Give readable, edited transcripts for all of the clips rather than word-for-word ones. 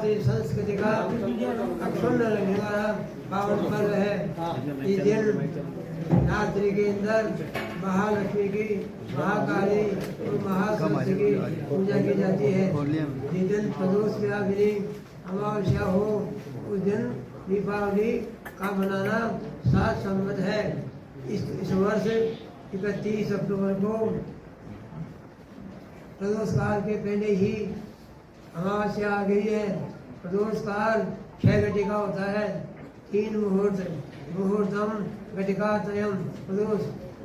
भारतीय संस्कृति का अक्षुण्ण रहने वाला पावन पर्व है। इस दिन रात्रि के अंदर महालक्ष्मी की, महाकाली और महासरस्वती की पूजा की जाती है। जिस दिन प्रदोष व्यापिनी अमावस्या हो उस दिन दीपावली का मनाना सात संवत है। इस वर्ष 31 अक्टूबर को प्रदोष काल के पहले ही अमावस्या आ गई है। प्रदोष काल 6 घटिका होता है, 3 मुहूर्त, मुहूर्तम घटिका त्रयम प्रदोष।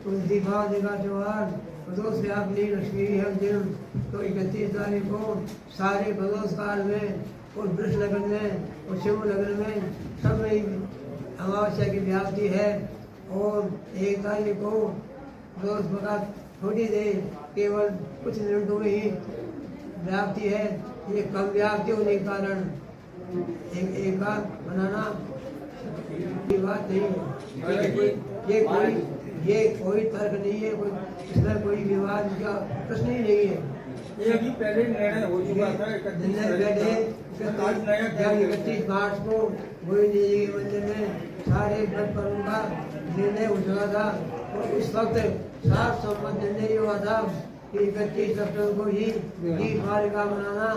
उस दीपावली का त्योहार प्रदोष व्यापिनी लक्ष्मी है उस दिन। तो 31 तारीख को सारे प्रदोष काल में और वृष लगन में और शिव लगन में सब में अमावस्या की व्याप्ति है। और 1 तारीख को प्रदोष का थोड़ी देर केवल कुछ मिनटों में ही व्याप्ति है। ये कम व्याप्ति होने के कारण एक बार बनाना बात नहीं है। ये कोई तर्क नहीं है, कोई इसमें कोई विवाद का प्रश्न ही नहीं है। ये भी पहले निर्णय हो चुका था। 31 मार्च को गोविंद जी के मंदिर में सारे व्रत पर्व का निर्णय हो चुका था। और उस वक्त साफ संबंध निर्णय हुआ था कि 31 अक्टूबर को ही दीपावली का मनाना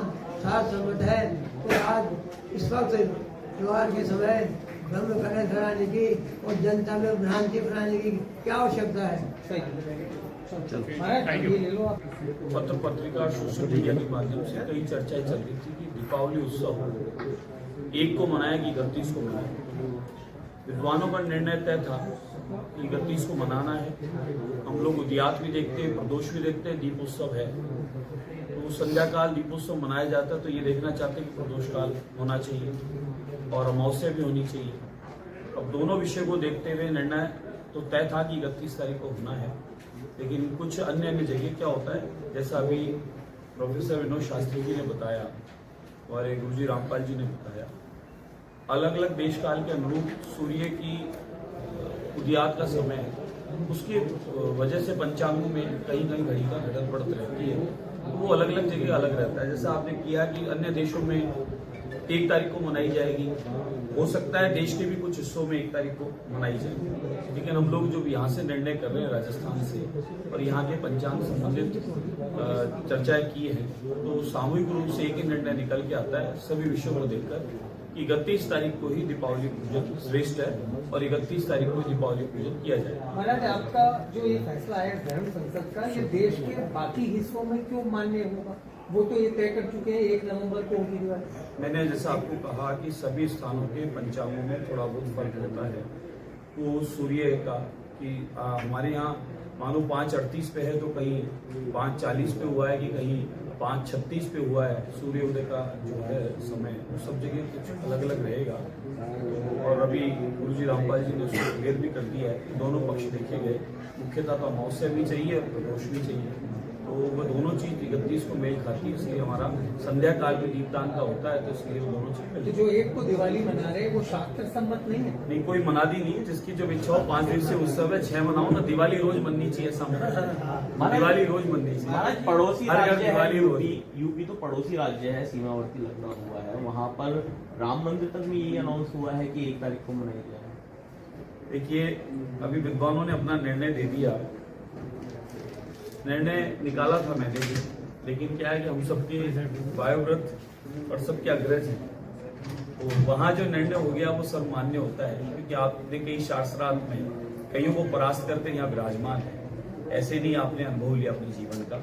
सात संवत है। तो आज इस वक्त त्योहार के समय ब्रह्म कलश कराने की और जनता में भ्रांति फैलाने की क्या आवश्यकता है? पत्र पत्रिका सोशल मीडिया के माध्यम से कई चर्चाएं चल रही थी कि दीपावली उत्सव 1 को मनाया कि 31 को मनाया। विद्वानों का निर्णय तय था कि 31 को मनाना है। हम लोग उदयात भी देखते हैं, प्रदोष भी देखते हैं, दीपोत्सव है। तो संध्या काल दीपोत्सव मनाया जाता है तो ये देखना चाहते हैं कि प्रदोष काल होना चाहिए और अमावस्या भी होनी चाहिए। अब दोनों विषय को देखते हुए निर्णय तो तय था कि 31 तारीख को होना है। लेकिन कुछ अन्य जगह क्या होता है, जैसा अभी प्रोफेसर विनोद शास्त्री जी ने बताया और गुरुजी रामपाल जी ने बताया, अलग अलग देश काल के अनुरूप सूर्य की उदयात का समय उसकी वजह से पंचांगों में कहीं कहीं घड़ी का घटत बढ़त रहती है। तो वो अलग अलग जगह अलग रहता है। जैसा आपने किया कि अन्य देशों में 1 तारीख को मनाई जाएगी, हो सकता है देश के भी कुछ हिस्सों में 1 तारीख को मनाई जाएगी। लेकिन हम लोग जो यहाँ से निर्णय कर रहे हैं राजस्थान से और यहाँ के पंचांग संबंधित चर्चाएं की है, तो सामूहिक रूप से एक ही निर्णय निकल के आता है सभी विषयों को देखकर कि 31 तारीख को ही दीपावली पूजन श्रेष्ठ है और 31 तारीख को दीपावली पूजन किया जाएगा। महाराज, आपका जो ये फैसला है धर्म संसद का, ये देश के बाकी हिस्सों में क्यों मान्य होगा? वो तो ये तय कर चुके हैं 1 नवंबर को होगी दिवाली। मैंने जैसा आपको कहा कि सभी स्थानों के पंचांगों में थोड़ा बहुत फर्क होता है। वो सूर्य का कि हमारे यहाँ मानो 5:38 पे है तो कहीं 5:40 पे हुआ है कि कहीं 5:36 पे हुआ है। सूर्योदय का जो है समय वो सब जगह कुछ अलग अलग रहेगा। और अभी गुरुजी रामपाल जी ने उसको क्लियर भी कर दिया है, दोनों पक्ष देखे गए। मुख्यतः तो अमावस्या भी चाहिए और प्रदोष भी चाहिए, तो वो दोनों चीज 31 को मेल खाती है। इसलिए हमारा संध्या काल में दीपदान का होता है, तो इसलिए वो दोनों चीज। तो जो 1 को दिवाली मना रहे हैं वो शास्त्र सम्मत नहीं है? नहीं, कोई मनादी नहीं है। जिसकी जो इच्छा हो 5 दिवसीय उत्सव है 6 मनाओ ना। दिवाली रोज मननी चाहिए, दिवाली रोज मननी चाहिए। पड़ोसी राज्य दिवाली रोज। यूपी तो पड़ोसी राज्य है, सीमावर्ती लगना हुआ है। वहाँ पर राम मंदिर तक में ये अनाउंस हुआ है कि 1 तारीख को मनाया जाए। देखिए, अभी विद्वानों ने अपना निर्णय दे दिया, निर्णय निकाला था मैंने भी, लेकिन क्या है कि हम सबके वायुव्रत और सबके अग्रज हैं, तो वहाँ जो निर्णय हो गया वो सर्वमान्य होता है। क्योंकि आपने कई शास्त्रार्थ में कईयों को परास्त करते यहाँ विराजमान है, ऐसे नहीं आपने अनुभव लिया अपने जीवन का।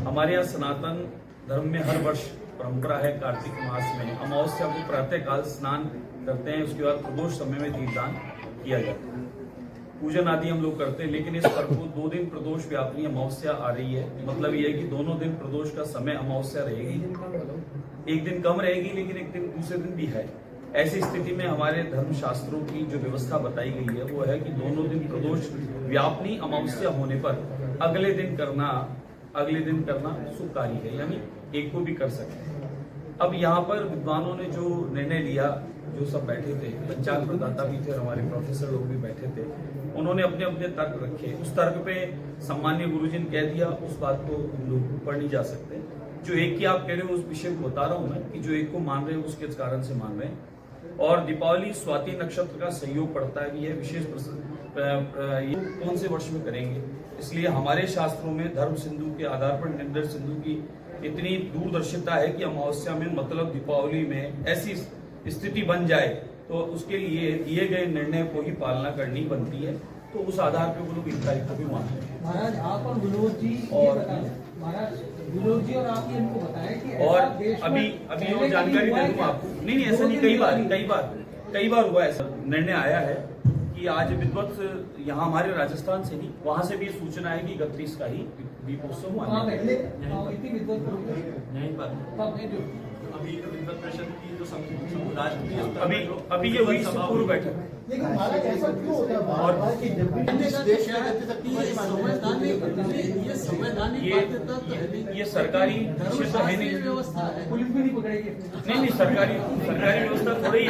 हमारे यहाँ सनातन धर्म में हर वर्ष परंपरा है, कार्तिक मास में अमावस्या को प्रातः काल स्नान करते हैं, उसके बाद प्रदोष समय में दीपदान किया जाता है, पूजन आदि हम लोग करते हैं। लेकिन इस पर्व को 2 दिन प्रदोष व्यापिनी अमावस्या आ रही है, मतलब ये है कि दोनों दिन प्रदोष का समय अमावस्या रहेगी। 1 दिन कम रहेगी लेकिन 1 दिन दूसरे दिन भी है। ऐसी स्थिति में हमारे धर्म शास्त्रों की जो व्यवस्था बताई गई है वो है कि दोनों दिन प्रदोष व्यापिनी अमावस्या होने पर अगले दिन करना शुभकारी है, यानी 1 को भी कर सकते हैं। अब यहाँ पर विद्वानों ने जो निर्णय लिया, जो सब बैठे थे, पंचांग प्रदाता भी थे और हमारे प्रोफेसर लोग भी बैठे थे, उन्होंने अपने अपने तर्क रखे। उस तर्क पे सम्मान्य गुरुजी ने कह दिया, उस बात को हम लोग ऊपर नहीं जा सकते। जो एक की आप कह रहे हो उस विषय को बता रहा हूं मैं कि जो एक को मान रहे हो उसके कारण से मान रहे हैं। और दीपावली स्वाति नक्षत्र का संयोग पड़ता है कि यह विशेष ये कौन से वर्ष में करेंगे, इसलिए हमारे शास्त्रों में धर्म सिंधु के आधार पर निर्णय सिंधु की इतनी दूरदर्शिता है कि अमावस्या में मतलब दीपावली में ऐसी स्थिति बन जाए तो उसके लिए दिए गए निर्णय को ही पालना करनी बनती है। तो उस आधार पर वो लोग 1 तारीख को भी मानते हैं। महाराज आप और विनोद जी और महाराज विनोद जी और आप ये इनको बताएं कि और ऐसा देश में अभी और जानकारी दे दूंगा आपको। नहीं ऐसा नहीं, कई बार हुआ ऐसा निर्णय आया है कि आज विद्वत यहाँ हमारे राजस्थान से नहीं, वहां से भी सूचना है कि 31 का ही दीपोत्सव मान्य अभी विद्वत परिषद की जो समुदाय अभी ये वही पूर्व बैठक। लेकिन महाराज ऐसा क्यों होता है और कि जब भी देश में ये सरकारी क्षेत्र है नहीं, पुलिस भी नहीं पकड़ेगी। नहीं सरकारी व्यवस्था थोड़ी है।